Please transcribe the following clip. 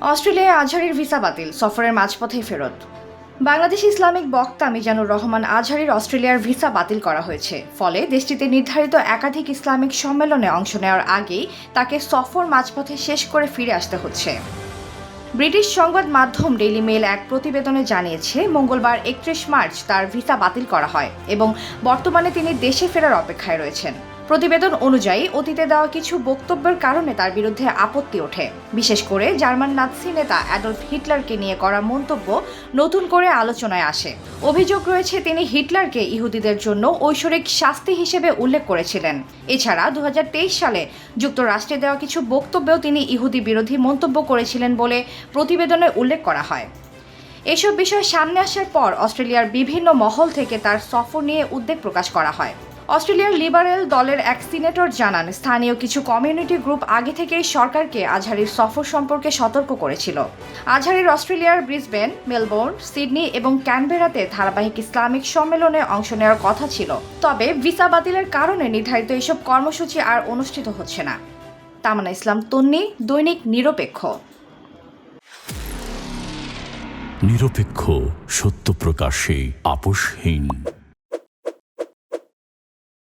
অস্ট্রেলিয়ায় আজহারীর ভিসা বাতিল, সফরের মাঝপথেই ফেরত। বাংলাদেশি ইসলামিক বক্তা মিজানুর রহমান আজহারীর অস্ট্রেলিয়ার ভিসা বাতিল করা হয়েছে। ফলে দেশটিতে নির্ধারিত একাধিক ইসলামিক সম্মেলনে অংশ নেওয়ার আগেই তাকে সফর মাঝপথে শেষ করে ফিরে আসতে হচ্ছে। ব্রিটিশ সংবাদ মাধ্যম ডেইলি মেল এক প্রতিবেদনে জানিয়েছে, মঙ্গলবার 31 মার্চ তার ভিসা বাতিল করা হয় এবং বর্তমানে তিনি দেশে ফেরার অপেক্ষায় রয়েছেন। প্রতিবেদন অনুযায়ী অতীতে দেওয়া কিছু বক্তব্যের কারণে তার বিরুদ্ধে আপত্তি ওঠে। বিশেষ করে জার্মান নাৎসি নেতা অ্যাডলফ হিটলারকে নিয়ে করা মন্তব্য নতুন করে আলোচনায় আসে। অভিযোগ রয়েছে তিনি হিটলারকে ইহুদিদের জন্য ঐশ্বরিক শাস্তি হিসেবে উল্লেখ করেছিলেন। এছাড়া 2023 সালে যুক্তরাষ্ট্রে দেওয়া কিছু বক্তব্যেও তিনি ইহুদি বিরোধী মন্তব্য করেছিলেন বলে প্রতিবেদনে উল্লেখ করা হয়। এসব বিষয় সামনে আসার পর অস্ট্রেলিয়ার বিভিন্ন মহল থেকে তার সফর নিয়ে উদ্বেগ প্রকাশ করা হয়। অস্ট্রেলিয়ার লিবারেল দলের এক সিনেটর জানান, স্থানীয় কিছু কমিউনিটি গ্রুপ আগে থেকেই সরকারকে আজহারীর সফর সম্পর্কে সতর্ক করেছিল। আজহারীর অস্ট্রেলিয়ার ব্রিসবেন, মেলবোর্ন, সিডনি এবং ক্যানবেরাতে ধারাবাহিক ইসলামিক সম্মেলনে অংশ নেওয়ার কথা ছিল। তবে ভিসা বাতিলের কারণে নির্ধারিত এসব কর্মসূচি আর অনুষ্ঠিত হচ্ছে না। তামান্না ইসলাম তন্নি, দৈনিক নিরপেক্ষ। নিরপেক্ষ, সত্য প্রকাশে আপোষহীন।